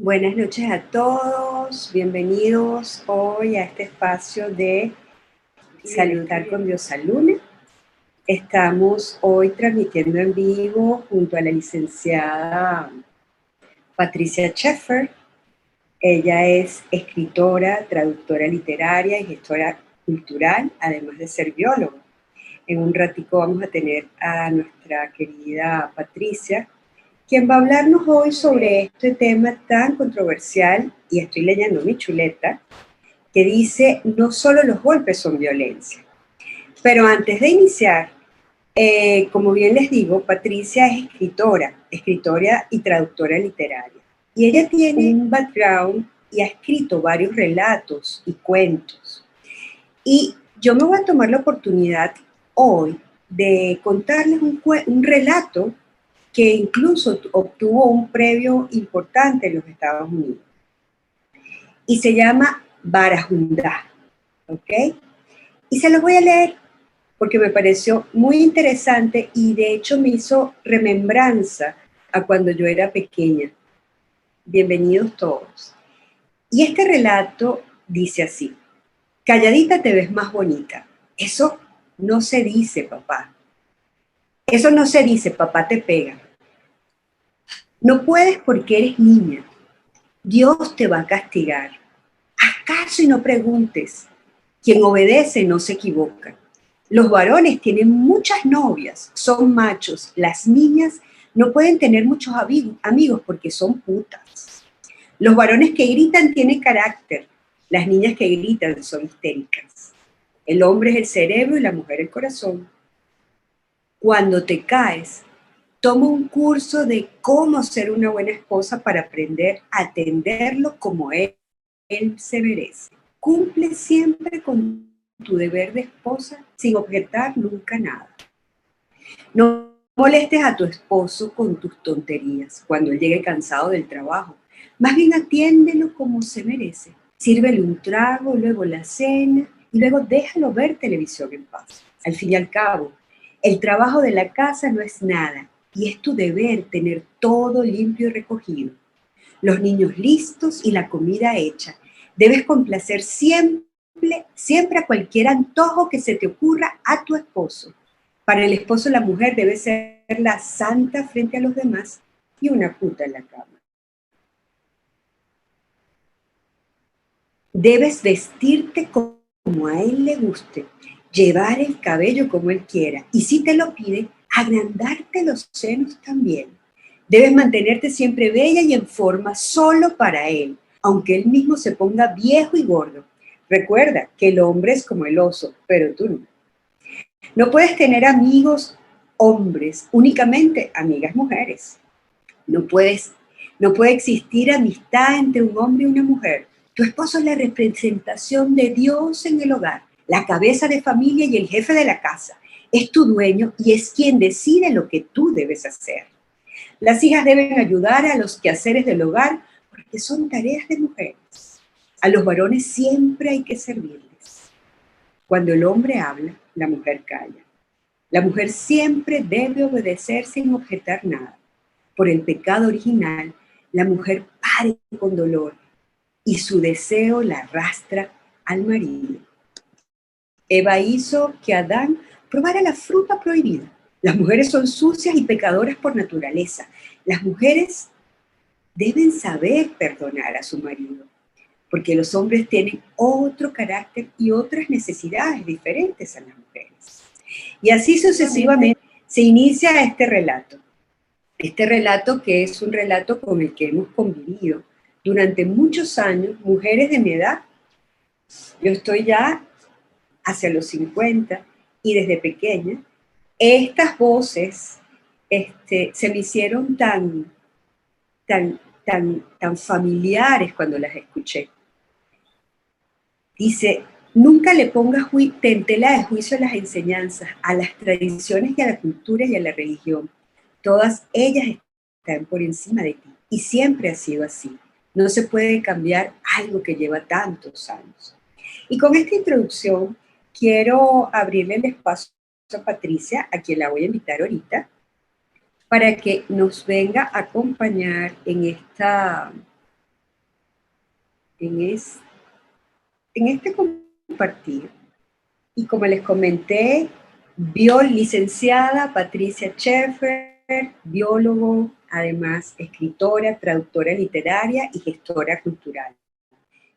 Buenas noches a todos, bienvenidos hoy a este espacio de Saludar con Diosa Luna. Estamos hoy transmitiendo en vivo junto a la licenciada Patricia Schaeffer. Ella es escritora, traductora literaria y gestora cultural, además de ser bióloga. En un ratico vamos a tener a nuestra querida Patricia, quien va a hablarnos hoy sobre este tema tan controversial, y estoy leyendo mi chuleta, que dice, no solo los golpes son violencia. Pero antes de iniciar, como bien les digo, Patricia es escritora y traductora literaria. Y ella tiene un background y ha escrito varios relatos y cuentos. Y yo me voy a tomar la oportunidad hoy de contarles un relato que incluso obtuvo un premio importante en los Estados Unidos. Y se llama Barajundá, ¿ok? Y se los voy a leer porque me pareció muy interesante y de hecho me hizo remembranza a cuando yo era pequeña. Bienvenidos todos. Y este relato dice así: calladita te ves más bonita. Eso no se dice, papá. Eso no se dice, papá te pega. No puedes porque eres niña. Dios te va a castigar. Haz caso y no preguntes. Quien obedece no se equivoca. Los varones tienen muchas novias, son machos. Las niñas no pueden tener muchos amigos porque son putas. Los varones que gritan tienen carácter. Las niñas que gritan son histéricas. El hombre es el cerebro y la mujer el corazón. Cuando te caes, toma un curso de cómo ser una buena esposa para aprender a atenderlo como él se merece. Cumple siempre con tu deber de esposa sin objetar nunca nada. No molestes a tu esposo con tus tonterías cuando él llegue cansado del trabajo. Más bien atiéndelo como se merece. Sírvele un trago, luego la cena y luego déjalo ver televisión en paz. Al fin y al cabo, el trabajo de la casa no es nada y es tu deber tener todo limpio y recogido. Los niños listos y la comida hecha. Debes complacer siempre a cualquier antojo que se te ocurra a tu esposo. Para el esposo la mujer debe ser la santa frente a los demás y una puta en la cama. Debes vestirte como a él le guste, llevar el cabello como él quiera y si te lo pide, agrandarte los senos también. Debes mantenerte siempre bella y en forma solo para él, aunque él mismo se ponga viejo y gordo. Recuerda que el hombre es como el oso, pero tú no. No puedes tener amigos hombres, únicamente amigas mujeres. No puede existir amistad entre un hombre y una mujer. Tu esposo es la representación de Dios en el hogar, la cabeza de familia y el jefe de la casa. Es tu dueño y es quien decide lo que tú debes hacer. Las hijas deben ayudar a los quehaceres del hogar porque son tareas de mujeres. A los varones siempre hay que servirles. Cuando el hombre habla, la mujer calla. La mujer siempre debe obedecer sin objetar nada. Por el pecado original, la mujer pare con dolor y su deseo la arrastra al marido. Eva hizo que Adán probara la fruta prohibida. Las mujeres son sucias y pecadoras por naturaleza. Las mujeres deben saber perdonar a su marido, porque los hombres tienen otro carácter y otras necesidades diferentes a las mujeres. Y así sucesivamente se inicia este relato. Este relato que es un relato con el que hemos convivido durante muchos años, mujeres de mi edad. Yo estoy ya hacia los 50 y desde pequeña, estas voces se me hicieron tan familiares cuando las escuché. Dice, nunca le pongas tela de juicio a las enseñanzas, a las tradiciones y a la cultura y a la religión. Todas ellas están por encima de ti y siempre ha sido así. No se puede cambiar algo que lleva tantos años. Y con esta introducción quiero abrirle el espacio a Patricia, a quien la voy a invitar ahorita, para que nos venga a acompañar en esta en, es, en este compartir. Y como les comenté, licenciada Patricia Schaeffer, biólogo, además escritora, traductora literaria y gestora cultural,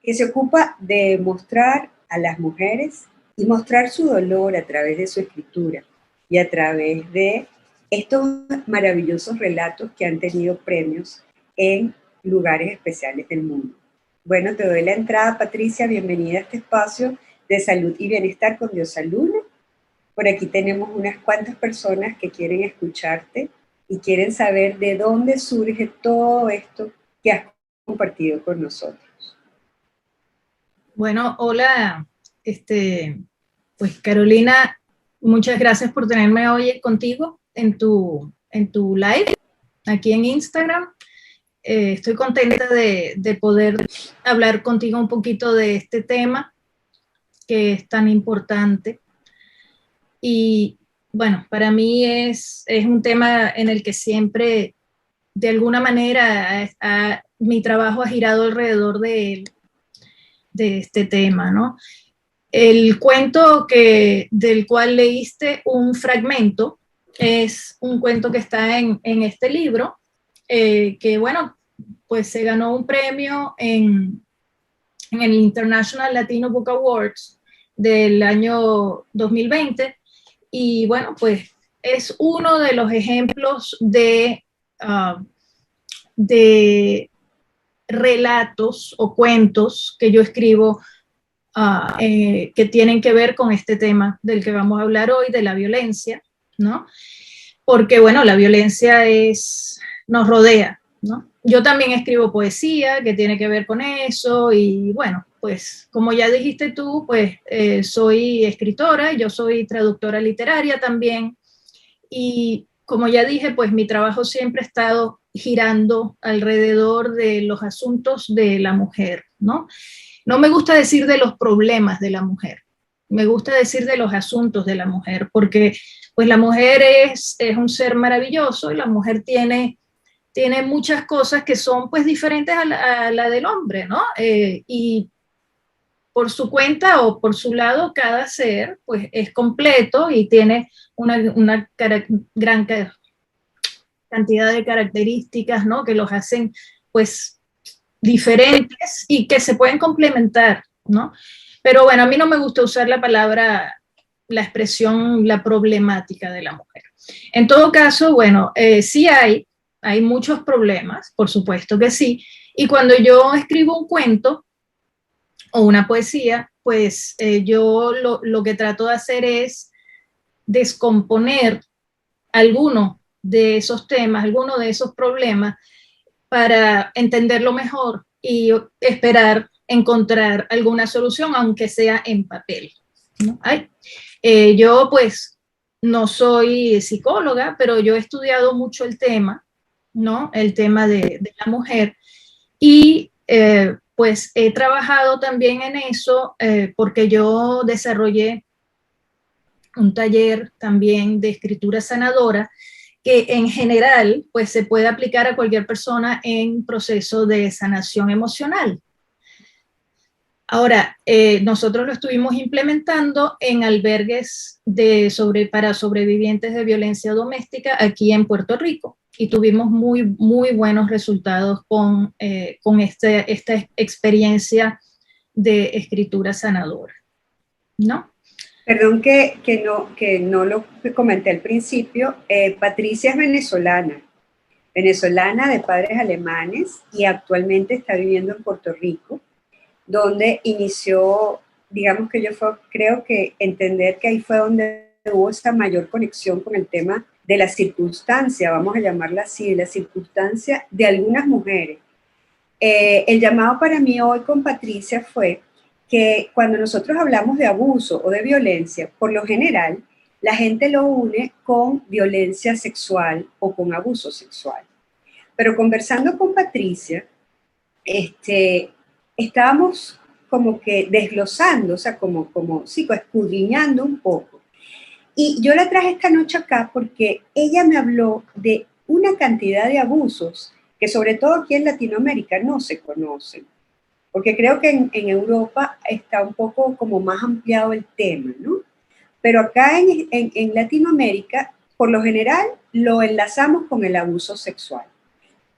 que se ocupa de mostrar a las mujeres y mostrar su dolor a través de su escritura y a través de estos maravillosos relatos que han tenido premios en lugares especiales del mundo. Bueno, te doy la entrada, Patricia, bienvenida a este espacio de salud y bienestar con Diosa Luna. Por aquí tenemos unas cuantas personas que quieren escucharte y quieren saber de dónde surge todo esto que has compartido con nosotros. Bueno, hola, pues Carolina, muchas gracias por tenerme hoy contigo en tu live aquí en Instagram. Estoy contenta de poder hablar contigo un poquito de este tema que es tan importante. Y bueno, para mí es un tema en el que siempre, de alguna manera, mi trabajo ha girado alrededor de este tema, ¿no? El cuento del cual leíste un fragmento es un cuento que está en este libro, que bueno, pues se ganó un premio en el International Latino Book Awards del año 2020, y bueno, pues es uno de los ejemplos de relatos o cuentos que yo escribo que tienen que ver con este tema del que vamos a hablar hoy, de la violencia, ¿no? Porque, bueno, la violencia nos rodea, ¿no? Yo también escribo poesía que tiene que ver con eso y, bueno, pues como ya dijiste tú, pues soy escritora, yo soy traductora literaria también y como ya dije, pues mi trabajo siempre ha estado girando alrededor de los asuntos de la mujer, ¿no? No me gusta decir de los problemas de la mujer, me gusta decir de los asuntos de la mujer, porque pues la mujer es un ser maravilloso y la mujer tiene muchas cosas que son pues diferentes a la del hombre, ¿no? Y por su cuenta o por su lado, cada ser pues es completo y tiene una gran cantidad de características, ¿no? Que los hacen pues diferentes y que se pueden complementar, ¿no? Pero bueno, a mí no me gusta usar la expresión, la problemática de la mujer. En todo caso, bueno, sí hay muchos problemas, por supuesto que sí, y cuando yo escribo un cuento o una poesía, pues yo lo que trato de hacer es descomponer alguno de esos temas, alguno de esos problemas para entenderlo mejor y esperar encontrar alguna solución, aunque sea en papel, ¿no? Yo pues no soy psicóloga, pero yo he estudiado mucho el tema, ¿no? El tema de la mujer y pues he trabajado también en eso porque yo desarrollé un taller también de escritura sanadora que en general pues se puede aplicar a cualquier persona en proceso de sanación emocional. Ahora, nosotros lo estuvimos implementando en albergues para sobrevivientes de violencia doméstica aquí en Puerto Rico y tuvimos muy, muy buenos resultados con esta experiencia de escritura sanadora, ¿no? Perdón que no lo comenté al principio. Patricia es venezolana de padres alemanes y actualmente está viviendo en Puerto Rico, donde inició, digamos que creo que entender que ahí fue donde hubo esa mayor conexión con el tema de la circunstancia, vamos a llamarla así, de la circunstancia de algunas mujeres. El llamado para mí hoy con Patricia fue que cuando nosotros hablamos de abuso o de violencia, por lo general, la gente lo une con violencia sexual o con abuso sexual. Pero conversando con Patricia, estábamos como que desglosando, o sea, como escudriñando un poco. Y yo la traje esta noche acá porque ella me habló de una cantidad de abusos que sobre todo aquí en Latinoamérica no se conocen. porque creo que en Europa está un poco como más ampliado el tema, ¿no? Pero acá en Latinoamérica, por lo general, lo enlazamos con el abuso sexual.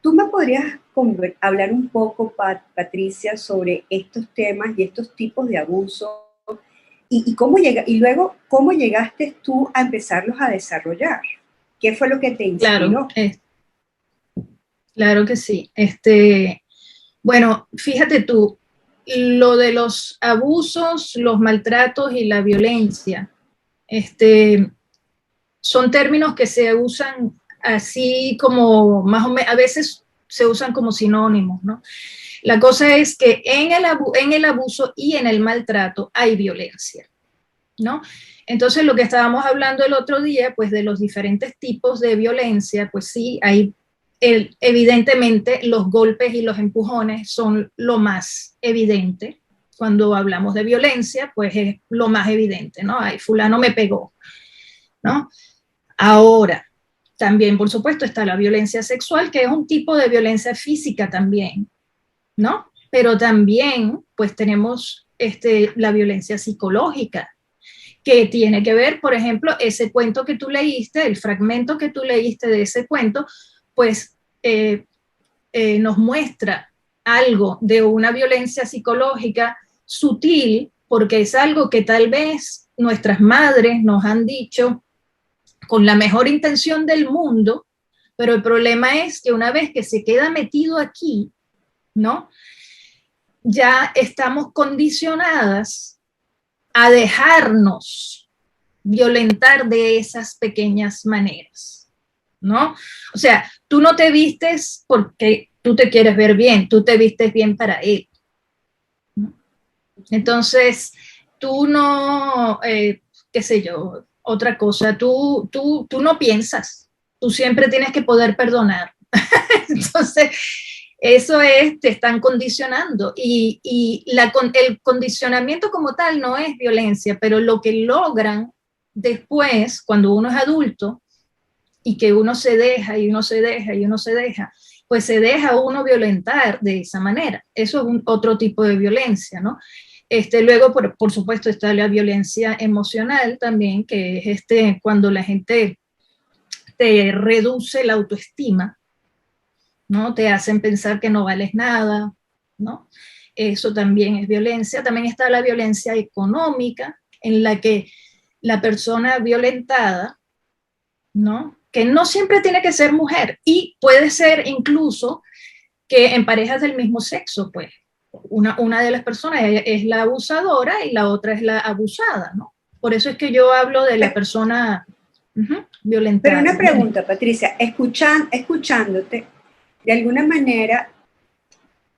¿Tú me podrías hablar un poco, Patricia, sobre estos temas y estos tipos de abuso y luego cómo llegaste tú a empezarlos a desarrollar? ¿Qué fue lo que te Claro, inspiró? claro que sí. Bueno, fíjate tú, lo de los abusos, los maltratos y la violencia, son términos que se usan así como más o menos, a veces se usan como sinónimos, ¿no? La cosa es que en el abuso y en el maltrato hay violencia, ¿no? Entonces, lo que estábamos hablando el otro día, pues de los diferentes tipos de violencia, pues sí, hay evidentemente los golpes y los empujones son lo más evidente. Cuando hablamos de violencia, pues es lo más evidente, ¿no? Ay, fulano me pegó, ¿no? Ahora, también, por supuesto, está la violencia sexual, que es un tipo de violencia física también, ¿no? Pero también, pues tenemos la violencia psicológica, que tiene que ver, por ejemplo, ese cuento que tú leíste, el fragmento que tú leíste de ese cuento, pues nos muestra algo de una violencia psicológica sutil, porque es algo que tal vez nuestras madres nos han dicho con la mejor intención del mundo, pero el problema es que una vez que se queda metido aquí, ¿no? Ya estamos condicionadas a dejarnos violentar de esas pequeñas maneras, ¿no? O sea, tú no te vistes porque tú te quieres ver bien, tú te vistes bien para él, ¿no? Entonces, tú no, qué sé yo, otra cosa, tú no piensas, tú siempre tienes que poder perdonar. Entonces, eso es, te están condicionando el condicionamiento como tal no es violencia, pero lo que logran después, cuando uno es adulto y que uno se deja y uno se deja y uno se deja, pues se deja uno violentar de esa manera. Eso es otro tipo de violencia, ¿no? Luego, por supuesto, está la violencia emocional también, que es cuando la gente te reduce la autoestima, ¿no? Te hacen pensar que no vales nada, ¿no? Eso también es violencia. También está la violencia económica, en la que la persona violentada, ¿no? Que no siempre tiene que ser mujer y puede ser incluso que en parejas del mismo sexo, pues, una de las personas es la abusadora y la otra es la abusada, ¿no? Por eso es que yo hablo de la persona Pero violentada. una pregunta, Patricia, escuchándote, de alguna manera,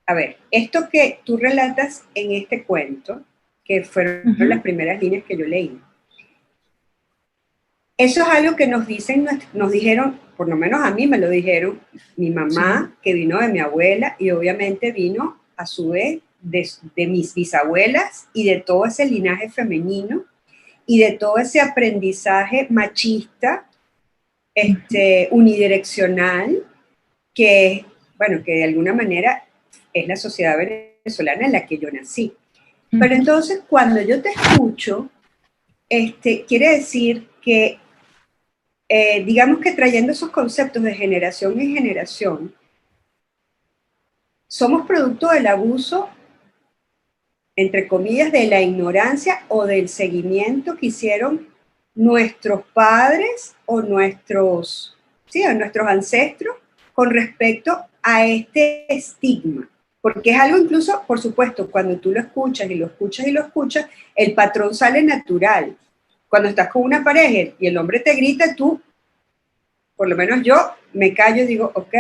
a ver, esto que tú relatas en este cuento, que fueron las primeras líneas que yo leí, eso es algo que nos dijeron, por lo menos a mí me lo dijeron, mi mamá, sí, que vino de mi abuela, y obviamente vino a su vez de mis bisabuelas y de todo ese linaje femenino y de todo ese aprendizaje machista, unidireccional, que, bueno, que de alguna manera es la sociedad venezolana en la que yo nací. Pero entonces, cuando yo te escucho, quiere decir que, digamos que trayendo esos conceptos de generación en generación, somos producto del abuso, entre comillas, de la ignorancia o del seguimiento que hicieron nuestros padres o nuestros ancestros con respecto a este estigma. Porque es algo incluso, por supuesto, cuando tú lo escuchas y lo escuchas y lo escuchas, el patrón sale natural. Cuando estás con una pareja y el hombre te grita, tú, por lo menos yo, me callo y digo, ok,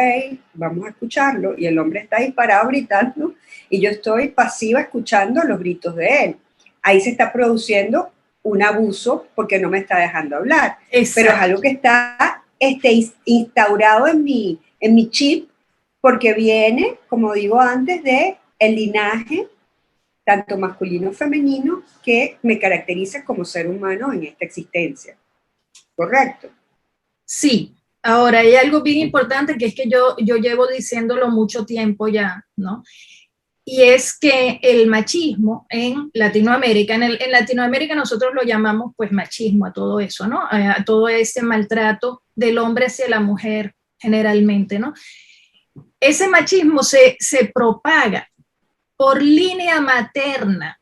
vamos a escucharlo, y el hombre está ahí parado gritando, y yo estoy pasiva escuchando los gritos de él. Ahí se está produciendo un abuso porque no me está dejando hablar. Exacto. Pero es algo que está instaurado en mi chip, porque viene, como digo antes, de el linaje, tanto masculino como femenino, que me caracteriza como ser humano en esta existencia. ¿Correcto? Sí. Ahora, hay algo bien importante que es que yo llevo diciéndolo mucho tiempo ya, ¿no? y es que el machismo en Latinoamérica, en Latinoamérica nosotros lo llamamos pues machismo a todo eso, ¿no? A todo ese maltrato del hombre hacia la mujer generalmente, ¿no? Ese machismo se propaga por línea materna,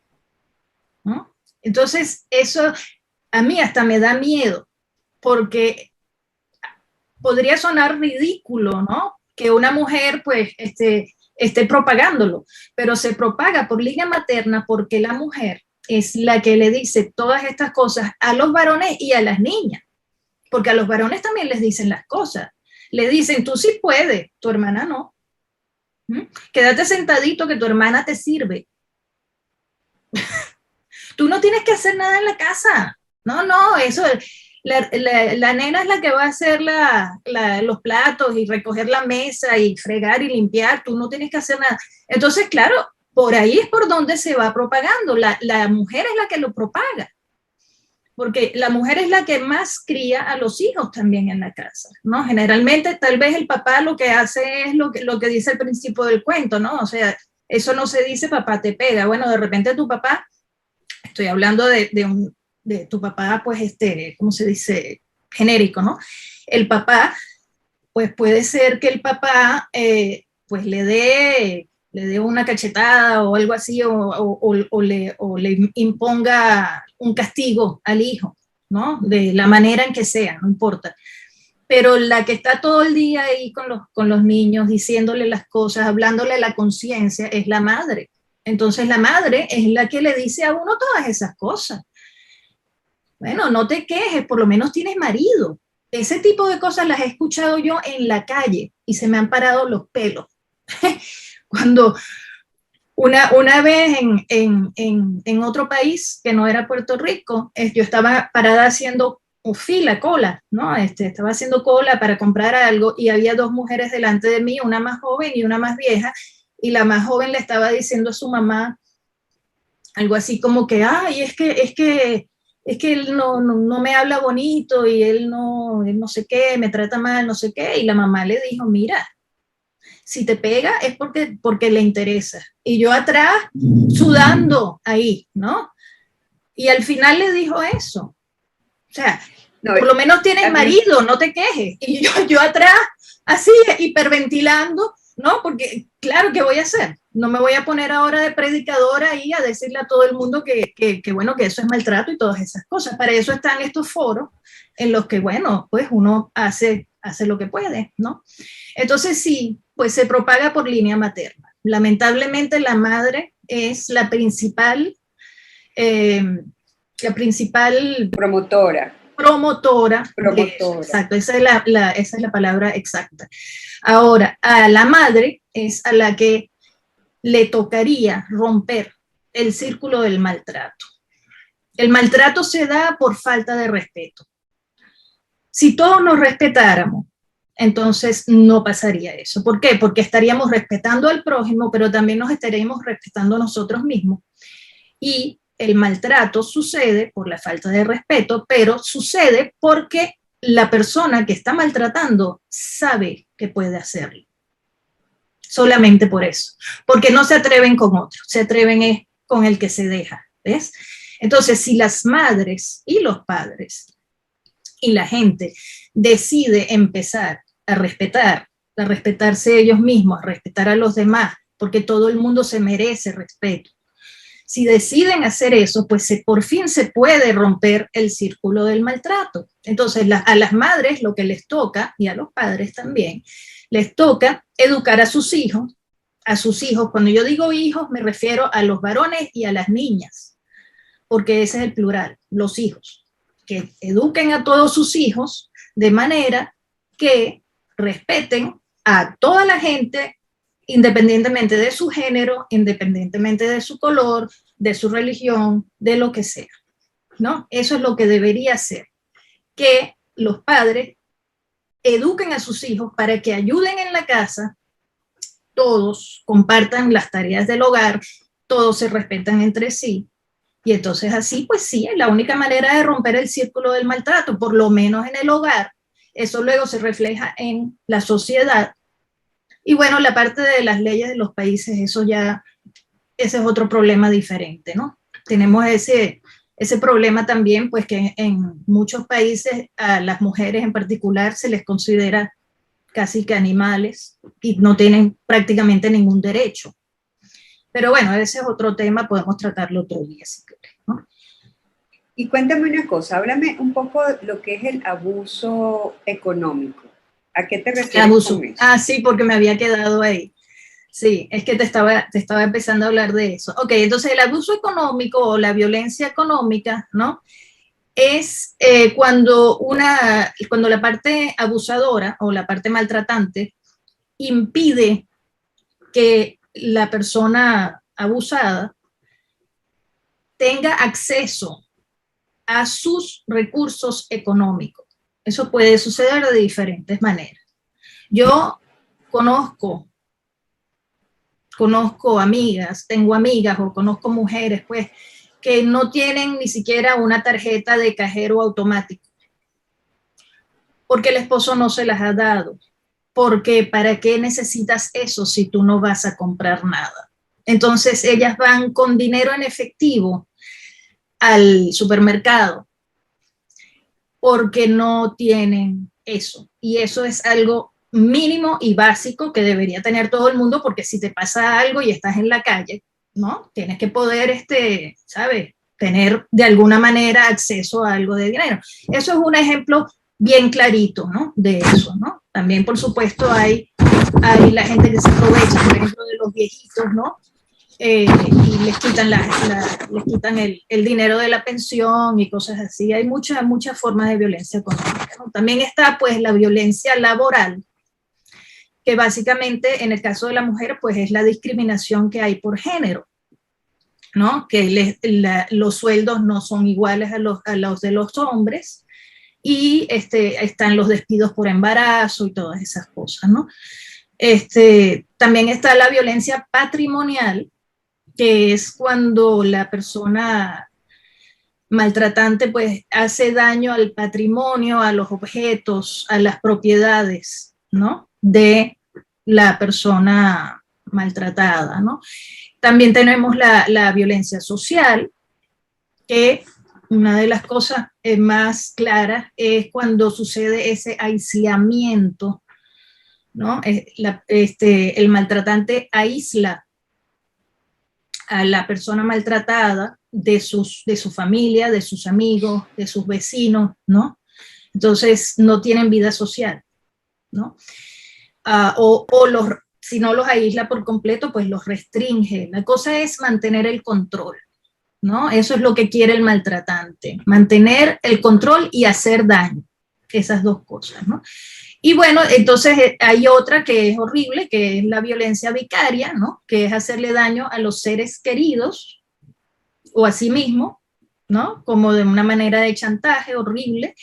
¿no? Entonces eso a mí hasta me da miedo, porque podría sonar ridículo, ¿no? Que una mujer pues esté propagándolo, pero se propaga por línea materna porque la mujer es la que le dice todas estas cosas a los varones y a las niñas, porque a los varones también les dicen las cosas, le dicen, tú sí puedes, tu hermana no. Quédate sentadito que tu hermana te sirve. Tú no tienes que hacer nada en la casa. No, eso, la nena es la que va a hacer los platos y recoger la mesa y fregar y limpiar. Tú no tienes que hacer nada. Entonces, claro, por ahí es por donde se va propagando. La mujer es la que lo propaga. Porque la mujer es la que más cría a los hijos también en la casa, ¿no? Generalmente, tal vez el papá lo que hace es lo que dice el principio del cuento, ¿no? O sea, eso no se dice papá te pega. Bueno, de repente tu papá, estoy hablando de tu papá, pues, ¿cómo se dice? Genérico, ¿no? El papá, pues puede ser que el papá, pues le dé una cachetada o algo así, o le imponga un castigo al hijo, ¿no? De la manera en que sea, no importa. Pero la que está todo el día ahí con los niños, diciéndole las cosas, hablándole a la conciencia, es la madre. Entonces la madre es la que le dice a uno todas esas cosas. Bueno, no te quejes, por lo menos tienes marido. Ese tipo de cosas las he escuchado yo en la calle y se me han parado los pelos. Cuando una vez en otro país que no era Puerto Rico, yo estaba parada haciendo cola, ¿no? Estaba haciendo cola para comprar algo y había dos mujeres delante de mí, una más joven y una más vieja, y la más joven le estaba diciendo a su mamá algo así como que, ay, es que él no me habla bonito y él no sé qué, me trata mal, no sé qué, y la mamá le dijo, mira, si te pega es porque le interesa. Y yo atrás, sudando ahí, ¿no? Y al final le dijo eso. O sea, no, por lo menos tienes marido, no te quejes. Y yo atrás, así, hiperventilando, ¿no? Porque, claro, ¿qué voy a hacer? No me voy a poner ahora de predicadora ahí a decirle a todo el mundo que bueno, que eso es maltrato y todas esas cosas. Para eso están estos foros en los que, bueno, pues uno hace lo que puede, ¿no? Entonces sí, pues se propaga por línea materna. Lamentablemente la madre es la principal promotora. Exacto, esa es la palabra exacta. Ahora, a la madre es a la que le tocaría romper el círculo del maltrato. El maltrato se da por falta de respeto. Si todos nos respetáramos, entonces no pasaría eso. ¿Por qué? Porque estaríamos respetando al prójimo, pero también nos estaríamos respetando a nosotros mismos. Y el maltrato sucede por la falta de respeto, pero sucede porque la persona que está maltratando sabe que puede hacerlo. Solamente por eso. Porque no se atreven con otro, se atreven con el que se deja, ¿ves? Entonces, si las madres y los padres y la gente decide empezar a respetarse ellos mismos, a respetar a los demás, porque todo el mundo se merece respeto. Si deciden hacer eso, pues por fin se puede romper el círculo del maltrato. Entonces, a las madres lo que les toca, y a los padres también, les toca educar a sus hijos. Cuando yo digo hijos, me refiero a los varones y a las niñas, porque ese es el plural, los hijos. Que eduquen a todos sus hijos de manera que respeten a toda la gente, independientemente de su género, independientemente de su color, de su religión, de lo que sea, ¿no? Eso es lo que debería ser, que los padres eduquen a sus hijos para que ayuden en la casa, todos compartan las tareas del hogar, todos se respetan entre sí, y entonces así, pues sí, es la única manera de romper el círculo del maltrato, por lo menos en el hogar. Eso luego se refleja en la sociedad. Y bueno, la parte de las leyes de los países, eso ya ese es otro problema diferente, ¿no? Tenemos ese problema también, pues que en muchos países a las mujeres en particular se les considera casi que animales y no tienen prácticamente ningún derecho. Pero bueno, ese es otro tema, podemos tratarlo otro día si quieres, ¿no? Y cuéntame una cosa, háblame un poco de lo que es el abuso económico. ¿A qué te refieres con eso? Ah, sí, porque me había quedado ahí. Sí, es que te estaba empezando a hablar de eso. Ok, entonces el abuso económico o la violencia económica, ¿no? Es cuando la parte abusadora o la parte maltratante impide que la persona abusada tenga acceso a sus recursos económicos. Eso puede suceder de diferentes maneras. Yo conozco amigas, tengo amigas o conozco mujeres, pues, que no tienen ni siquiera una tarjeta de cajero automático, porque el esposo no se las ha dado, porque ¿para qué necesitas eso si tú no vas a comprar nada? Entonces ellas van con dinero en efectivo al supermercado porque no tienen eso. Y eso es algo mínimo y básico que debería tener todo el mundo, porque si te pasa algo y estás en la calle, ¿no? Tienes que poder, ¿sabes? Tener de alguna manera acceso a algo de dinero. Eso es un ejemplo bien clarito, ¿no? De eso, ¿no? También, por supuesto, hay la gente que se aprovecha, por ejemplo, de los viejitos, ¿no? Y les quitan, les quitan el dinero de la pensión y cosas así. Hay muchas formas de violencia económica, ¿no? También está pues la violencia laboral, que básicamente en el caso de la mujer pues es la discriminación que hay por género, ¿no? Que los sueldos no son iguales a los de los hombres y están los despidos por embarazo y todas esas cosas, ¿no? También está la violencia patrimonial, que es cuando la persona maltratante pues hace daño al patrimonio, a los objetos, a las propiedades, ¿no? De la persona maltratada, ¿no? También tenemos la violencia social, que una de las cosas más claras es cuando sucede ese aislamiento, ¿no? El maltratante aísla a la persona maltratada de su familia, de sus amigos, de sus vecinos, ¿no? Entonces no tienen vida social, ¿no? Si no los aísla por completo, pues los restringe. La cosa es mantener el control, ¿no? Eso es lo que quiere el maltratante, mantener el control y hacer daño, esas dos cosas, ¿no? Y bueno, entonces hay otra que es horrible, que es la violencia vicaria, ¿no? Que es hacerle daño a los seres queridos o a sí mismo, ¿no? Como de una manera de chantaje horrible.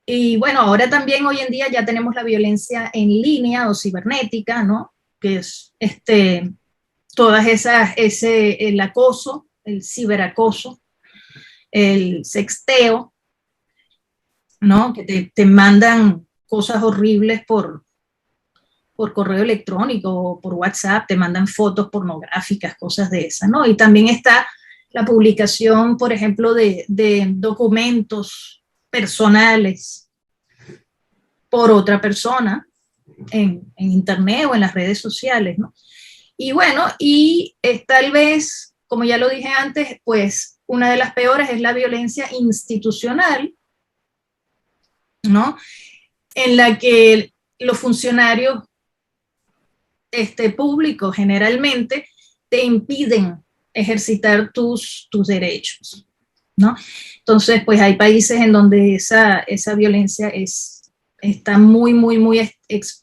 Y bueno, ahora también hoy en día ya tenemos la violencia en línea o cibernética, ¿no? Que es todas el acoso, el ciberacoso, el sexteo, ¿no? Que te mandan cosas horribles por correo electrónico o por WhatsApp, te mandan fotos pornográficas, cosas de esas, ¿no? Y también está la publicación, por ejemplo, de documentos personales por otra persona en internet o en las redes sociales, ¿no? Y bueno, tal vez, como ya lo dije antes, pues una de las peores es la violencia institucional, ¿no? En la que los funcionarios públicos generalmente te impiden ejercitar tus derechos, ¿no? Entonces, pues hay países en donde esa violencia está muy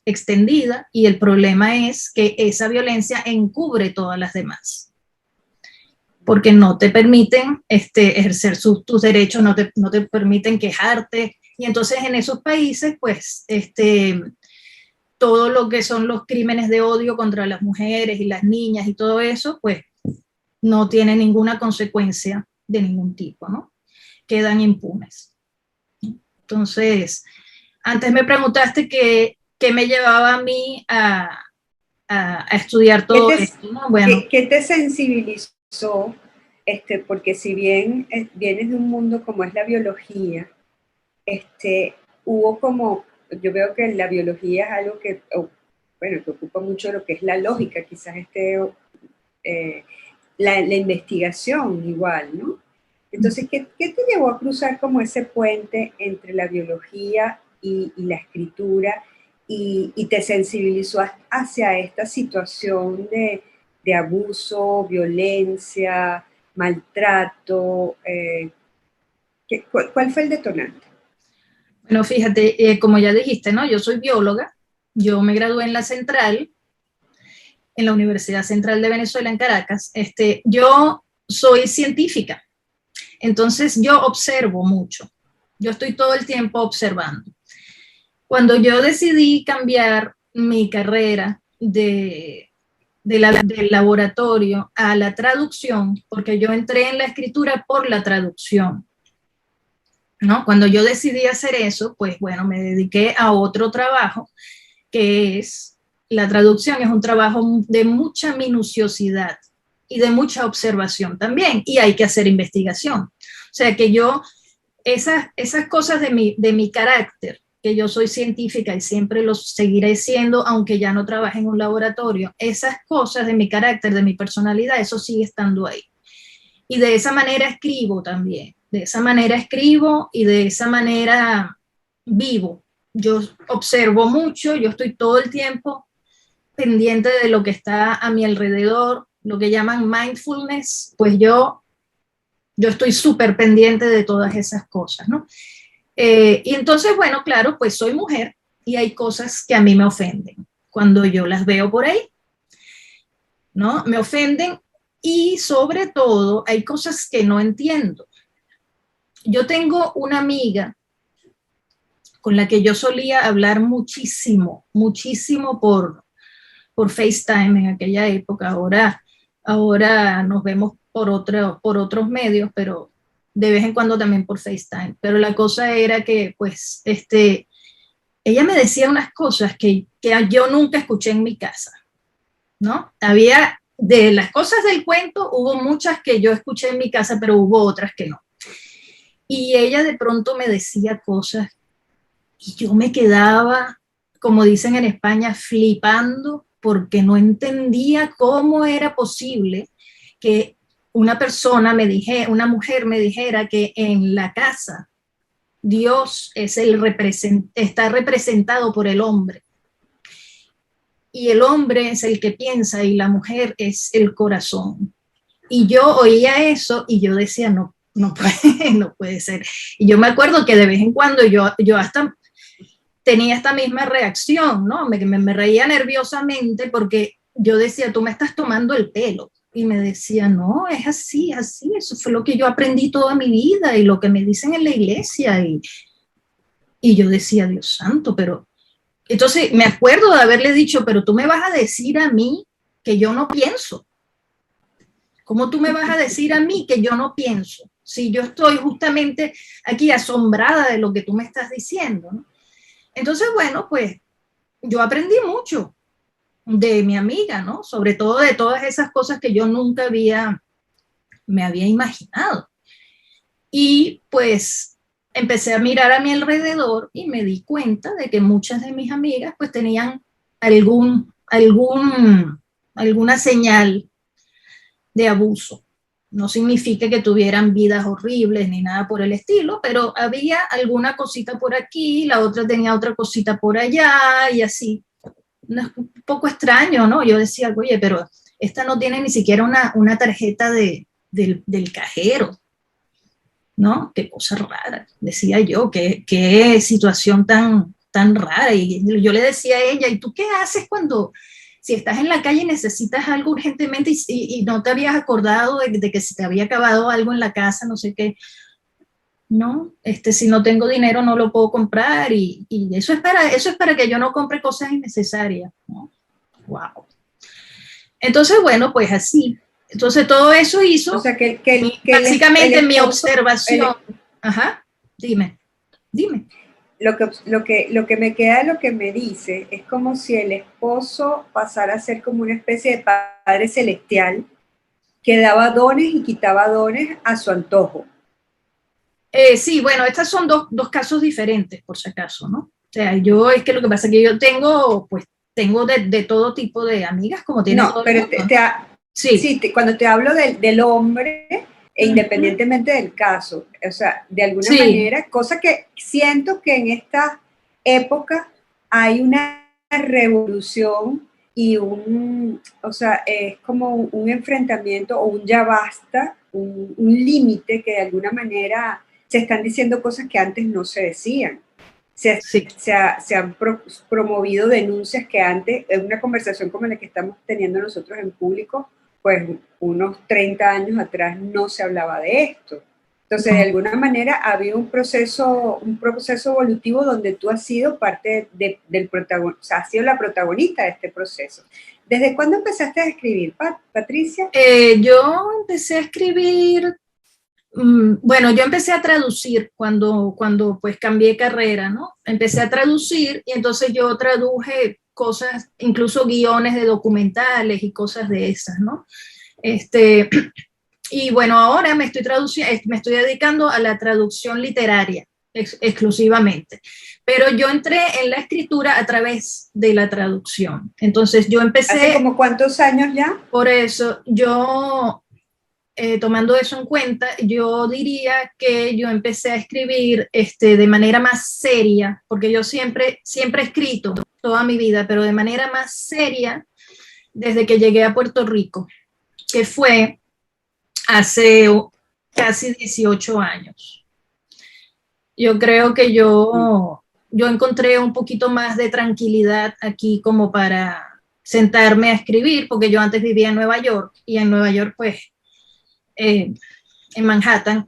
extendida, y el problema es que esa violencia encubre todas las demás, porque no te permiten ejercer tus derechos, no te permiten quejarte, y entonces en esos países, pues, todo lo que son los crímenes de odio contra las mujeres y las niñas y todo eso, pues no tiene ninguna consecuencia de ningún tipo, ¿no? Quedan impunes. Entonces, antes me preguntaste qué me llevaba a mí a estudiar todo esto, ¿no? Bueno. ¿Qué te sensibilizó? Porque si bien vienes de un mundo como es la biología, hubo como, yo veo que la biología es algo que, bueno, que ocupa mucho lo que es la lógica, quizás la investigación igual, ¿no? Entonces, ¿qué te llevó a cruzar como ese puente entre la biología y la escritura y te sensibilizó hacia esta situación de abuso, violencia, maltrato? ¿Cuál fue el detonante? Bueno, fíjate, como ya dijiste, ¿no? Yo soy bióloga, yo me gradué en la Central, en la Universidad Central de Venezuela en Caracas. Yo soy científica, entonces yo observo mucho, yo estoy todo el tiempo observando. Cuando yo decidí cambiar mi carrera del laboratorio a la traducción, porque yo entré en la escritura por la traducción, ¿no? Cuando yo decidí hacer eso, pues bueno, me dediqué a otro trabajo, que es la traducción, es un trabajo de mucha minuciosidad y de mucha observación también, y hay que hacer investigación. O sea que yo, esas cosas de mi carácter, que yo soy científica y siempre lo seguiré siendo, aunque ya no trabaje en un laboratorio, esas cosas de mi carácter, de mi personalidad, eso sigue estando ahí. Y de esa manera escribo también, de esa manera escribo y de esa manera vivo. Yo observo mucho, yo estoy todo el tiempo pendiente de lo que está a mi alrededor, lo que llaman mindfulness, pues yo estoy súper pendiente de todas esas cosas, ¿no? Y entonces, bueno, claro, pues soy mujer y hay cosas que a mí me ofenden cuando yo las veo por ahí, ¿no? Me ofenden y sobre todo hay cosas que no entiendo. Yo tengo una amiga con la que yo solía hablar muchísimo, muchísimo por FaceTime en aquella época. Ahora nos vemos por otros medios, pero de vez en cuando también por FaceTime. Pero la cosa era que, pues, ella me decía unas cosas que yo nunca escuché en mi casa, ¿no? Había, de las cosas del cuento, hubo muchas que yo escuché en mi casa, pero hubo otras que no. Y ella de pronto me decía cosas y yo me quedaba, como dicen en España, flipando porque no entendía cómo era posible que una persona una mujer me dijera que en la casa Dios está representado por el hombre y el hombre es el que piensa y la mujer es el corazón. Y yo oía eso y yo decía, no puede, no puede ser. Y yo me acuerdo que de vez en cuando yo hasta tenía esta misma reacción, ¿no? Me reía nerviosamente porque yo decía, tú me estás tomando el pelo. Y me decía, no, es así, así, eso fue lo que yo aprendí toda mi vida y lo que me dicen en la iglesia. Y yo decía, Dios santo, pero... Entonces me acuerdo de haberle dicho, pero tú me vas a decir a mí que yo no pienso. ¿Cómo tú me vas a decir a mí que yo no pienso? Si yo estoy justamente aquí asombrada de lo que tú me estás diciendo, ¿no? Entonces, bueno, pues yo aprendí mucho de mi amiga, ¿no? Sobre todo de todas esas cosas que yo nunca me había imaginado. Y pues empecé a mirar a mi alrededor y me di cuenta de que muchas de mis amigas pues tenían alguna señal de abuso. No significa que tuvieran vidas horribles ni nada por el estilo, pero había alguna cosita por aquí, la otra tenía otra cosita por allá y así. Un poco extraño, ¿no? Yo decía, oye, pero esta no tiene ni siquiera una tarjeta del cajero, ¿no? Qué cosa rara, decía yo, qué situación tan rara. Y yo le decía a ella, ¿y tú qué haces cuando, si estás en la calle y necesitas algo urgentemente y no te habías acordado de que se te había acabado algo en la casa, no sé qué? No, si no tengo dinero no lo puedo comprar y eso es para que yo no compre cosas innecesarias, ¿no? Wow. Entonces, bueno, pues así. Entonces todo eso hizo, o sea, básicamente mi observación. Ajá, dime. lo que me queda de lo que me dice es como si el esposo pasara a ser como una especie de padre celestial que daba dones y quitaba dones a su antojo. Sí, bueno, estos son dos casos diferentes, por si acaso, ¿no? O sea, yo es que lo que pasa es que yo tengo, pues, tengo de todo tipo de amigas, como tiene No, todo el pero mundo, ¿no? Sí. sí, cuando te hablo del hombre, e Ujú. independientemente del caso, o sea, de alguna Sí, manera, cosa que siento que en esta época hay una revolución y o sea, es como un enfrentamiento o un ya basta, un límite que de alguna manera se están diciendo cosas que antes no se decían. sí. Se han promovido denuncias que antes, en una conversación como la que estamos teniendo nosotros en público, pues unos 30 años atrás no se hablaba de esto. Entonces, de No. alguna manera había un proceso evolutivo donde tú has sido parte del protagonista, o sea, has sido la protagonista de este proceso. ¿Desde cuándo empezaste a escribir, Patricia? Yo empecé a escribir. Bueno, yo empecé a traducir cuando pues cambié carrera, ¿no? Empecé a traducir y entonces yo traduje cosas, incluso guiones de documentales y cosas de esas, ¿no? Este, y bueno, ahora me estoy dedicando a la traducción literaria exclusivamente. Pero yo entré en la escritura a través de la traducción. Entonces yo ¿Hace empecé, como cuántos años ya? por eso, tomando eso en cuenta, yo diría que yo empecé a escribir de manera más seria, porque yo siempre he escrito toda mi vida, pero de manera más seria desde que llegué a Puerto Rico, que fue hace casi 18 años. Yo creo que yo encontré un poquito más de tranquilidad aquí como para sentarme a escribir, porque yo antes vivía en Nueva York y en Nueva York pues eh, en Manhattan,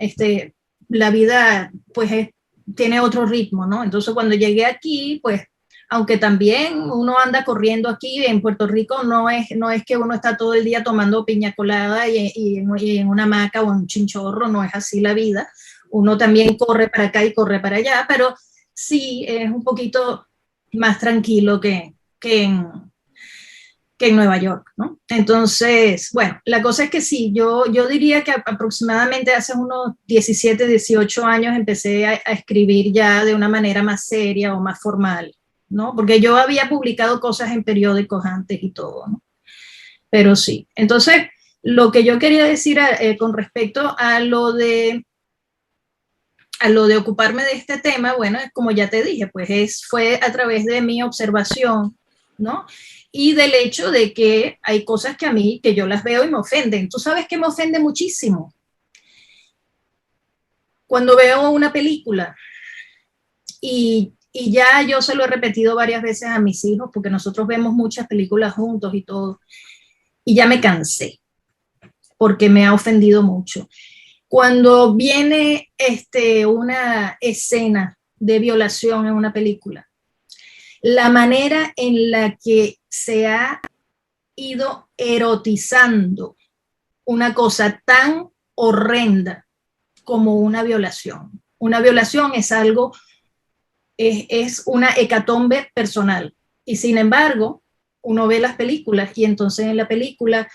la vida pues tiene otro ritmo, ¿no? Entonces cuando llegué aquí, pues aunque también uno anda corriendo aquí en Puerto Rico, no es que uno está todo el día tomando piña colada y en una hamaca o en un chinchorro, no es así la vida. Uno también corre para acá y corre para allá, pero sí es un poquito más tranquilo que en Nueva York, ¿no? Entonces, bueno, la cosa es que sí, yo diría que aproximadamente hace unos 17, 18 años empecé a escribir ya de una manera más seria o más formal, ¿no? Porque yo había publicado cosas en periódicos antes y todo, ¿no? Pero sí, entonces, lo que yo quería decir con respecto a lo de ocuparme de este tema, bueno, es como ya te dije, pues fue a través de mi observación, ¿no? Y del hecho de que hay cosas que a mí, que yo las veo y me ofenden. Tú sabes que me ofende muchísimo cuando veo una película y ya yo se lo he repetido varias veces a mis hijos, porque nosotros vemos muchas películas juntos y todo, y ya me cansé, porque me ha ofendido mucho. Cuando viene una escena de violación en una película, la manera en la que se ha ido erotizando una cosa tan horrenda como una violación. Una violación es algo, es una hecatombe personal. Y sin embargo, uno ve las películas y entonces en la película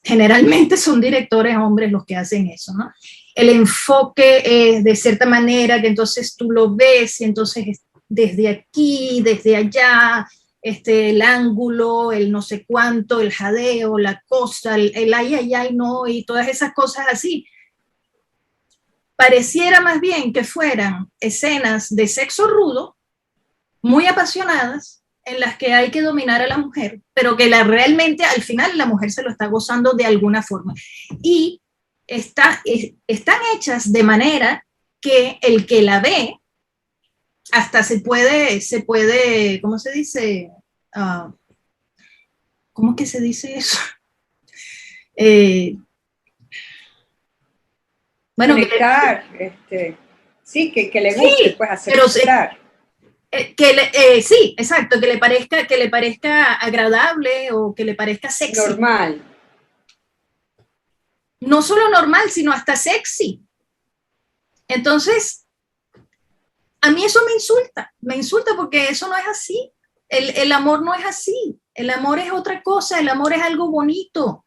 generalmente son directores hombres los que hacen eso, ¿no? El enfoque es de cierta manera que entonces tú lo ves y entonces desde aquí, desde allá, el ángulo, el no sé cuánto, el jadeo, la cosa, el ay, ay, ay, no, y todas esas cosas así. Pareciera más bien que fueran escenas de sexo rudo, muy apasionadas, en las que hay que dominar a la mujer, pero que realmente al final la mujer se lo está gozando de alguna forma. Y están hechas de manera que el que la ve hasta se puede, ¿cómo se dice? Uh, ¿Cómo que se dice eso? Eh, bueno, Conectar, sí, que le guste, sí, pues pero aceptar. sí, exacto, que le parezca agradable o que le parezca sexy. Normal. No solo normal, sino hasta sexy. Entonces, a mí eso me insulta porque eso no es así. El amor no es así, el amor es otra cosa, el amor es algo bonito,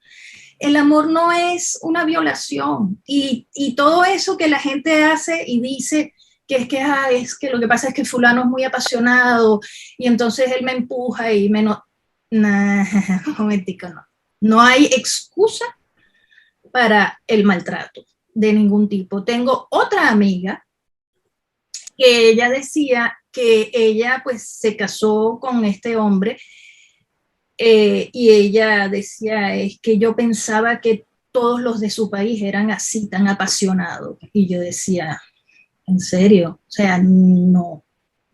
el amor no es una violación. Y todo eso que la gente hace y dice es que lo que pasa es que fulano es muy apasionado y entonces él me empuja y me no... Nah, un momentico, no. No hay excusa para el maltrato de ningún tipo. Tengo otra amiga que ella decía que ella pues se casó con este hombre y ella decía, es que yo pensaba que todos los de su país eran así, tan apasionados. Y yo decía, ¿en serio? O sea, no,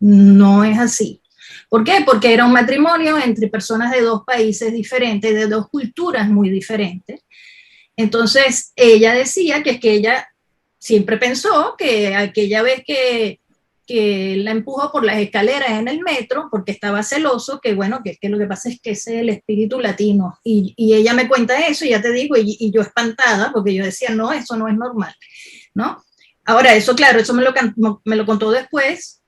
no es así. ¿Por qué? Porque era un matrimonio entre personas de dos países diferentes, de dos culturas muy diferentes. Entonces, ella decía que es que ella siempre pensó que aquella vez que la empujó por las escaleras en el metro, porque estaba celoso, que bueno, que lo que pasa es que ese es el espíritu latino. Y ella me cuenta eso, y ya te digo, y yo espantada, porque yo decía, no, eso no es normal, ¿no? Ahora, eso, claro, eso me lo contó después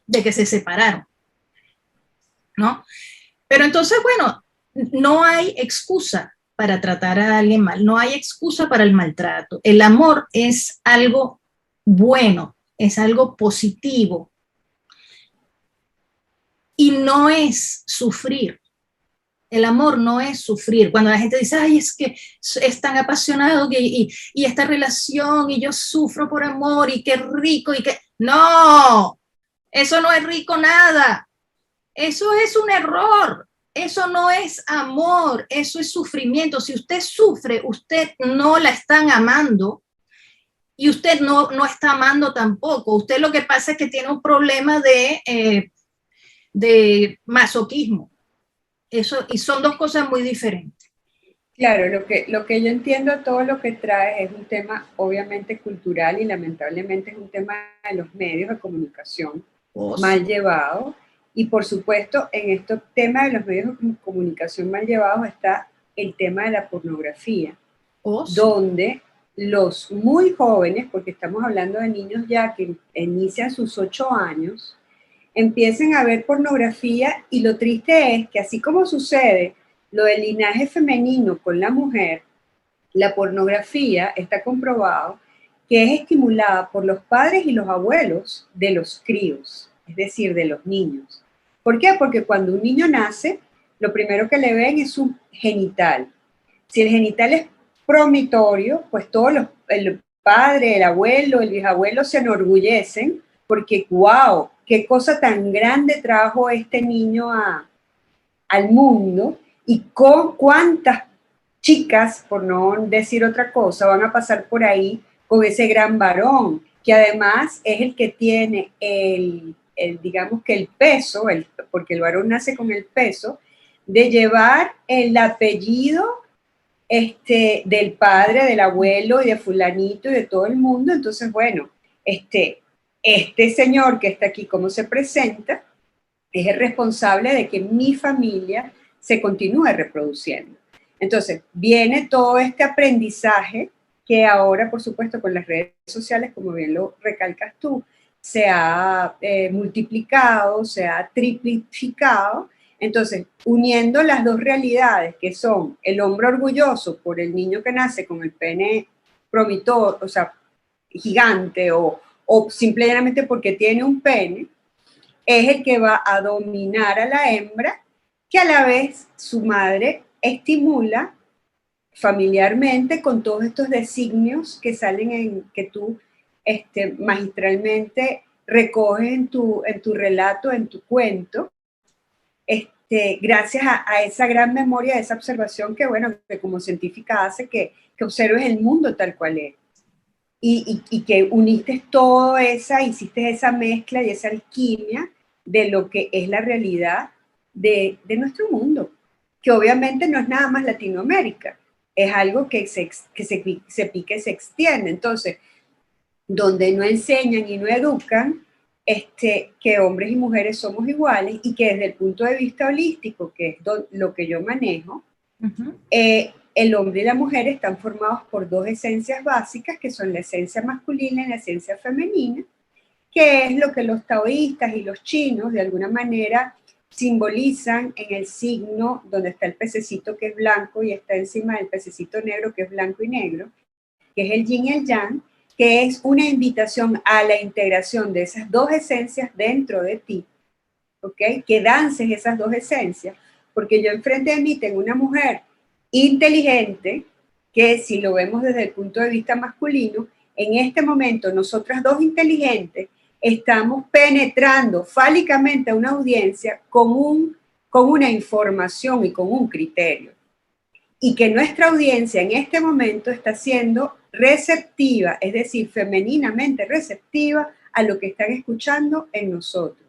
de que se separaron, ¿no? Pero entonces, bueno, no hay excusa para tratar a alguien mal, no hay excusa para el maltrato. El amor es algo bueno, es algo positivo y no es sufrir. El amor no es sufrir. Cuando la gente dice, ay, es que es tan apasionado y esta relación y yo sufro por amor y qué rico y que... No, eso no es rico nada. Eso es un error. Eso no es amor, eso es sufrimiento. Si usted sufre, usted no la están amando y usted no está amando tampoco. Usted lo que pasa es que tiene un problema de masoquismo. Eso, y son dos cosas muy diferentes. Claro, lo que yo entiendo, todo lo que trae es un tema obviamente cultural y lamentablemente es un tema de los medios de comunicación mal llevado. Y por supuesto, en este tema de los medios de comunicación mal llevados está el tema de la pornografía, donde los muy jóvenes, porque estamos hablando de niños ya que inician sus 8 años, empiecen a ver pornografía y lo triste es que así como sucede lo del linaje femenino con la mujer, la pornografía está comprobado que es estimulada por los padres y los abuelos de los críos, es decir, de los niños. ¿Por qué? Porque cuando un niño nace, lo primero que le ven es su genital. Si el genital es promitorio, pues el padre, el abuelo, el bisabuelo se enorgullecen porque, wow, qué cosa tan grande trajo este niño al mundo y con cuántas chicas, por no decir otra cosa, van a pasar por ahí con ese gran varón, que además es el que tiene digamos que el peso, porque el varón nace con el peso, de llevar el apellido del padre, del abuelo y de fulanito y de todo el mundo. Entonces, bueno, este señor que está aquí, ¿cómo se presenta? Es el responsable de que mi familia se continúe reproduciendo. Entonces, viene todo este aprendizaje que ahora, por supuesto, con las redes sociales, como bien lo recalcas tú, se ha multiplicado, se ha triplicado. Entonces, uniendo las dos realidades, que son el hombre orgulloso por el niño que nace con el pene promitor, o sea, gigante, o simplemente porque tiene un pene, es el que va a dominar a la hembra, que a la vez su madre estimula familiarmente con todos estos designios que salen que tú magistralmente recoges en tu relato, en tu cuento, gracias a esa gran memoria, a esa observación que, bueno, que como científica hace que observes el mundo tal cual es. Y que uniste todo hiciste esa mezcla y esa alquimia de lo que es la realidad de nuestro mundo, que obviamente no es nada más Latinoamérica, es algo que se pica y se extiende. Entonces, donde no enseñan y no educan, que hombres y mujeres somos iguales y que desde el punto de vista holístico, que es lo que yo manejo, el hombre y la mujer están formados por dos esencias básicas, que son la esencia masculina y la esencia femenina, que es lo que los taoístas y los chinos de alguna manera simbolizan en el signo donde está el pececito que es blanco y está encima del pececito negro que es blanco y negro, que es el yin y el yang, que es una invitación a la integración de esas dos esencias dentro de ti, ¿ok? Que dances esas dos esencias, porque yo enfrente de mí tengo una mujer inteligente, que si lo vemos desde el punto de vista masculino, en este momento nosotras dos inteligentes estamos penetrando fálicamente a una audiencia con una información y con un criterio. Y que nuestra audiencia en este momento está siendo receptiva, es decir, femeninamente receptiva a lo que están escuchando en nosotros.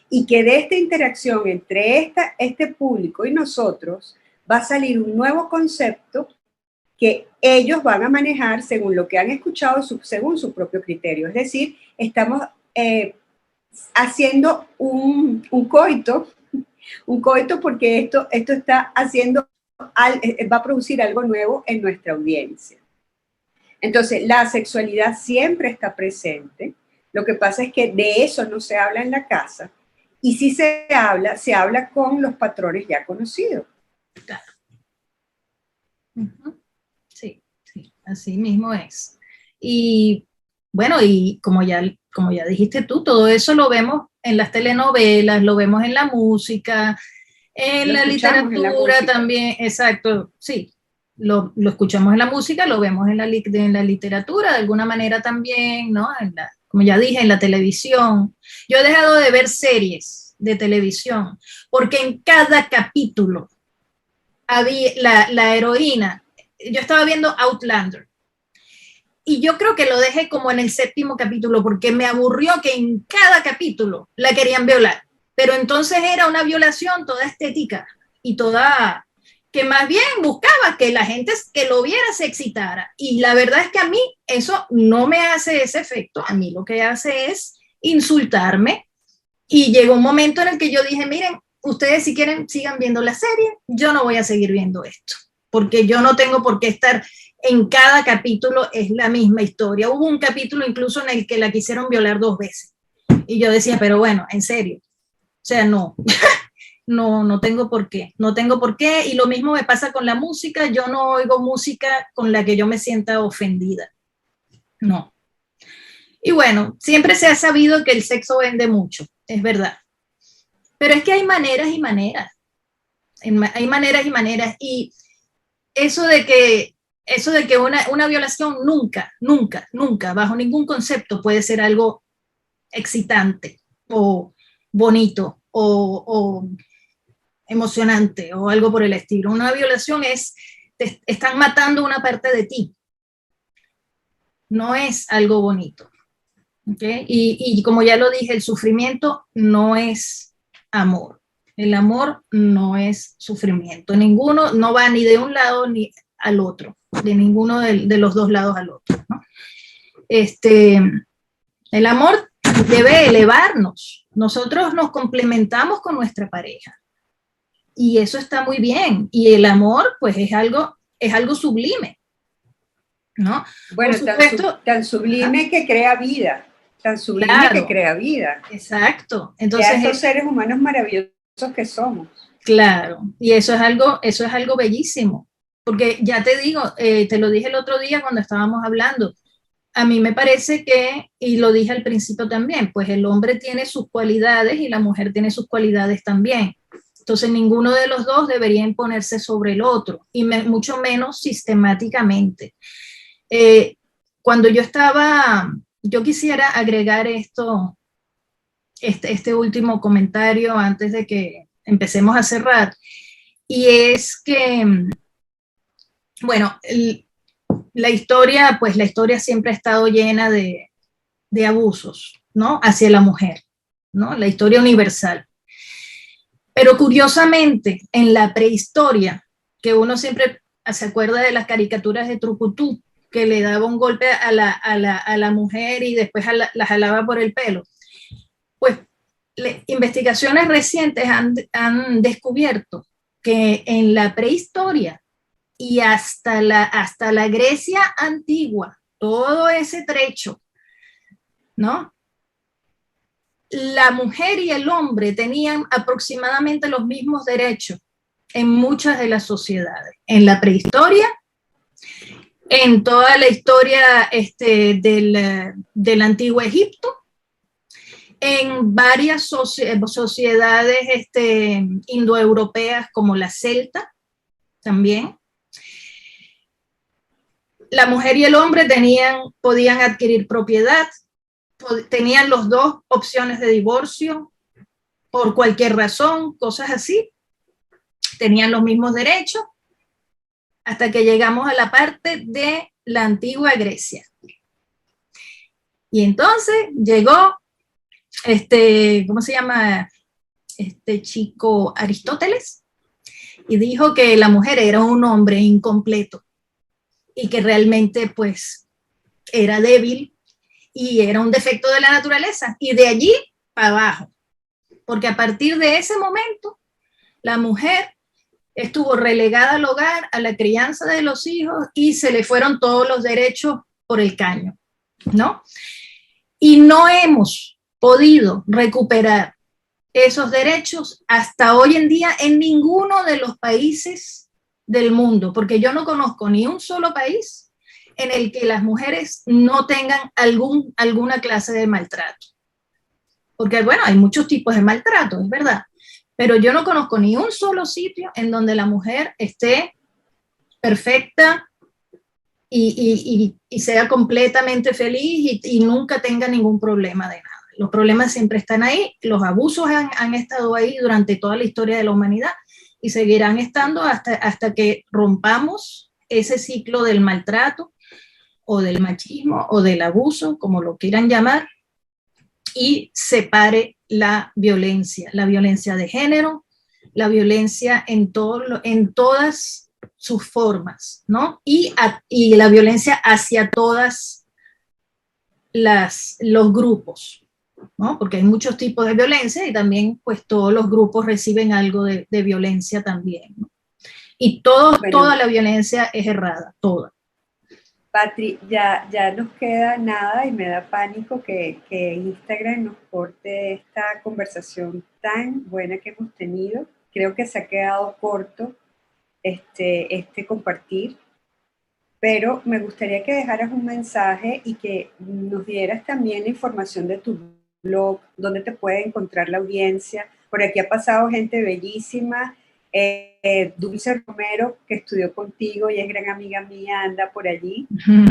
Y que de esta interacción entre este público y nosotros va a salir un nuevo concepto que ellos van a manejar según lo que han escuchado, según su propio criterio. Es decir, estamos haciendo un coito porque esto está haciendo, va a producir algo nuevo en nuestra audiencia. Entonces, la sexualidad siempre está presente. Lo que pasa es que de eso no se habla en la casa. Y si se habla con los patrones ya conocidos. Claro. Sí, sí, así mismo es. Y bueno, y como ya dijiste tú, todo eso lo vemos en las telenovelas, lo vemos en la música, en la literatura también, exacto, sí. Lo escuchamos en la música, lo vemos en la literatura de alguna manera también, ¿no? Como ya dije, en la televisión. Yo he dejado de ver series de televisión porque en cada capítulo había la heroína. Yo estaba viendo Outlander y yo creo que lo dejé como en el 7º capítulo porque me aburrió que en cada capítulo la querían violar, pero entonces era una violación toda estética y toda, que más bien buscaba que la gente que lo viera se excitara, y la verdad es que a mí eso no me hace ese efecto. A mí lo que hace es insultarme, y llegó un momento en el que yo dije, miren, ustedes si quieren sigan viendo la serie, yo no voy a seguir viendo esto, porque yo no tengo por qué estar en cada capítulo es la misma historia. Hubo un capítulo incluso en el que la quisieron violar 2 veces. Y yo decía, pero bueno, en serio. O sea, no, no tengo por qué. No tengo por qué. Y lo mismo me pasa con la música. Yo no oigo música con la que yo me sienta ofendida. No. Y bueno, siempre se ha sabido que el sexo vende mucho, es verdad. Pero es que hay maneras y maneras. Hay maneras y maneras. Y eso de que una violación nunca, bajo ningún concepto puede ser algo excitante o bonito o emocionante o algo por el estilo. Una violación te están matando una parte de ti. No es algo bonito. ¿Okay? Y como ya lo dije, el sufrimiento no es amor. El amor no es sufrimiento. Ninguno no va ni de un lado ni al otro, de ninguno de los dos lados al otro, ¿no? El amor debe elevarnos. Nosotros nos complementamos con nuestra pareja y eso está muy bien. Y el amor, pues, es algo sublime, ¿no? Bueno, tan sublime que crea vida, tan sublime, claro, que crea vida. Exacto. Entonces, estos seres humanos maravillosos que somos. Claro, y eso es algo bellísimo, porque ya te digo, te lo dije el otro día cuando estábamos hablando, a mí me parece que, y lo dije al principio también, pues el hombre tiene sus cualidades y la mujer tiene sus cualidades también. Entonces ninguno de los dos debería imponerse sobre el otro, y mucho menos sistemáticamente. Cuando yo quisiera agregar este último comentario antes de que empecemos a cerrar, y es que, bueno, la historia siempre ha estado llena de abusos, ¿no? Hacia la mujer, ¿no? La historia universal. Pero curiosamente, en la prehistoria, que uno siempre se acuerda de las caricaturas de Trucutú, que le daba un golpe a la mujer y después la jalaba por el pelo, pues investigaciones recientes han descubierto que en la prehistoria y hasta la Grecia antigua, todo ese trecho, ¿no? la mujer y el hombre tenían aproximadamente los mismos derechos en muchas de las sociedades. En la prehistoria, en toda la historia del antiguo Egipto, en varias sociedades indoeuropeas como la celta también. La mujer y el hombre podían adquirir propiedad, tenían los dos opciones de divorcio por cualquier razón, cosas así. Tenían los mismos derechos hasta que llegamos a la parte de la antigua Grecia. Y entonces llegó ¿cómo se llama? Este chico Aristóteles, y dijo que la mujer era un hombre incompleto y que realmente pues era débil y era un defecto de la naturaleza, y de allí para abajo, porque a partir de ese momento la mujer estuvo relegada al hogar, a la crianza de los hijos, y se le fueron todos los derechos por el caño, ¿no? Y no hemos podido recuperar esos derechos hasta hoy en día en ninguno de los países del mundo, porque yo no conozco ni un solo país en el que las mujeres no tengan alguna clase de maltrato. Porque, bueno, hay muchos tipos de maltrato, es verdad, pero yo no conozco ni un solo sitio en donde la mujer esté perfecta y sea completamente feliz y nunca tenga ningún problema de nada. Los problemas siempre están ahí, los abusos han estado ahí durante toda la historia de la humanidad y seguirán estando hasta que rompamos ese ciclo del maltrato o del machismo o del abuso, como lo quieran llamar, y separe la violencia de género, la violencia en todas sus formas, ¿no? Y la violencia hacia todas los grupos, ¿no? Porque hay muchos tipos de violencia y también pues todos los grupos reciben algo de violencia también, ¿no? Y toda la violencia es errada, toda. Patri, ya nos queda nada y me da pánico que Instagram nos corte esta conversación tan buena que hemos tenido. Creo que se ha quedado corto este compartir, pero me gustaría que dejaras un mensaje y que nos dieras también la información de tu blog, dónde te puede encontrar la audiencia. Por aquí ha pasado gente bellísima. Dulce Romero, que estudió contigo y es gran amiga mía, anda por allí.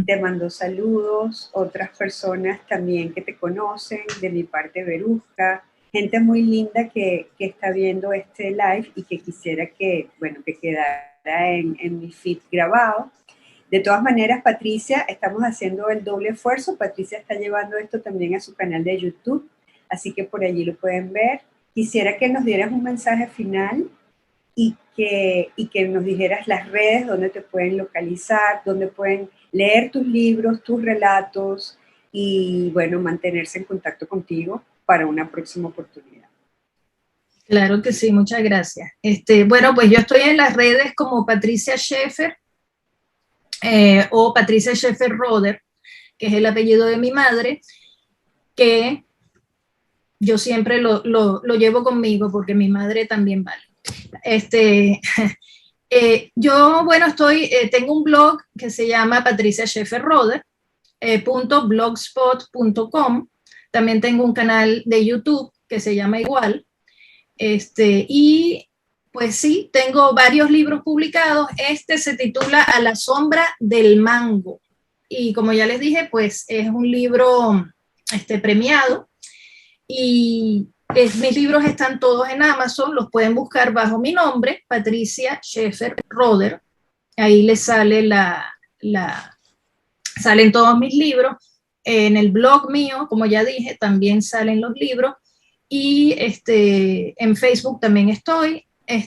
Te mandó saludos. Otras personas también que te conocen, de mi parte Berusca. Gente muy linda que está viendo este live y que quisiera que quedara en mi feed grabado. De todas maneras, Patricia, estamos haciendo el doble esfuerzo. Patricia está llevando esto también a su canal de YouTube, así que por allí lo pueden ver. Quisiera que nos dieras un mensaje final y que nos dijeras las redes donde te pueden localizar, donde pueden leer tus libros, tus relatos y, bueno, mantenerse en contacto contigo para una próxima oportunidad. Claro que sí, muchas gracias. Bueno, pues yo estoy en las redes como Patricia Schaeffer o Patricia Schaeffer Roder, que es el apellido de mi madre, que yo siempre lo llevo conmigo porque mi madre también vale. Yo, bueno, tengo un blog que se llama Patricia Schaeffer Roder, .blogspot.com. También tengo un canal de YouTube que se llama igual. Y pues sí, tengo varios libros publicados. Se titula A la sombra del mango. Y como ya les dije, pues es un libro premiado. Y mis libros están todos en Amazon, los pueden buscar bajo mi nombre, Patricia Schaeffer Roder. Ahí les sale salen todos mis libros. En el blog mío, como ya dije, también salen los libros. Y en Facebook también estoy.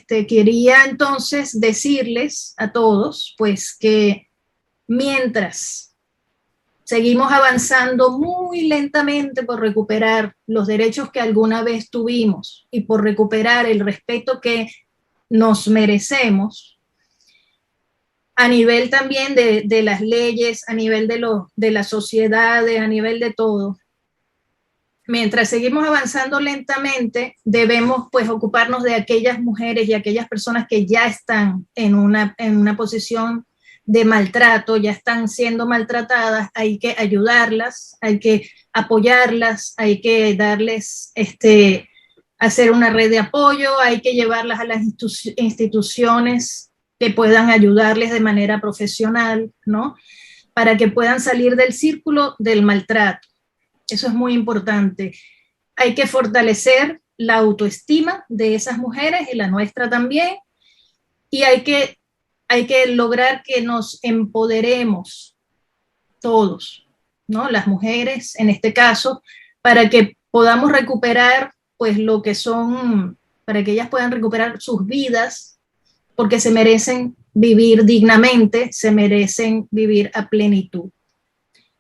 Quería entonces decirles a todos, pues, que mientras seguimos avanzando muy lentamente por recuperar los derechos que alguna vez tuvimos y por recuperar el respeto que nos merecemos, a nivel también de las leyes, a nivel de las sociedades, a nivel de todo, mientras seguimos avanzando lentamente, debemos pues ocuparnos de aquellas mujeres y aquellas personas que ya están en una posición de maltrato, ya están siendo maltratadas. Hay que ayudarlas, hay que apoyarlas, hay que darles, hacer una red de apoyo, hay que llevarlas a las instituciones que puedan ayudarles de manera profesional, ¿no? Para que puedan salir del círculo del maltrato. Eso es muy importante. Hay que fortalecer la autoestima de esas mujeres y la nuestra también. Y hay que lograr que nos empoderemos todos, ¿no? Las mujeres, en este caso, para que podamos recuperar, pues, lo que son, para que ellas puedan recuperar sus vidas, porque se merecen vivir dignamente, se merecen vivir a plenitud.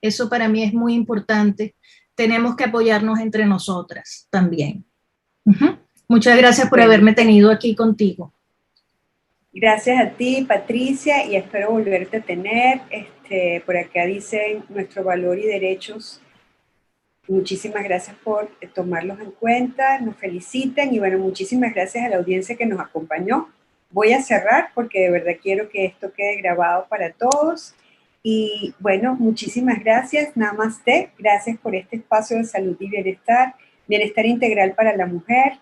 Eso para mí es muy importante. Tenemos que apoyarnos entre nosotras también. Muchas gracias por haberme tenido aquí contigo. Gracias a ti, Patricia, y espero volverte a tener. Por acá dicen nuestro valor y derechos. Muchísimas gracias por tomarlos en cuenta, nos felicitan y bueno, muchísimas gracias a la audiencia que nos acompañó. Voy a cerrar porque de verdad quiero que esto quede grabado para todos. Y bueno, muchísimas gracias, Namaste, gracias por este espacio de salud y bienestar, bienestar integral para la mujer,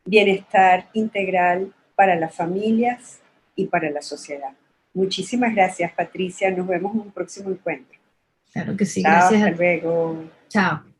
bienestar integral para las familias y para la sociedad. Muchísimas gracias, Patricia, nos vemos en un próximo encuentro. Claro que sí, Chao, gracias. hasta luego. Chao.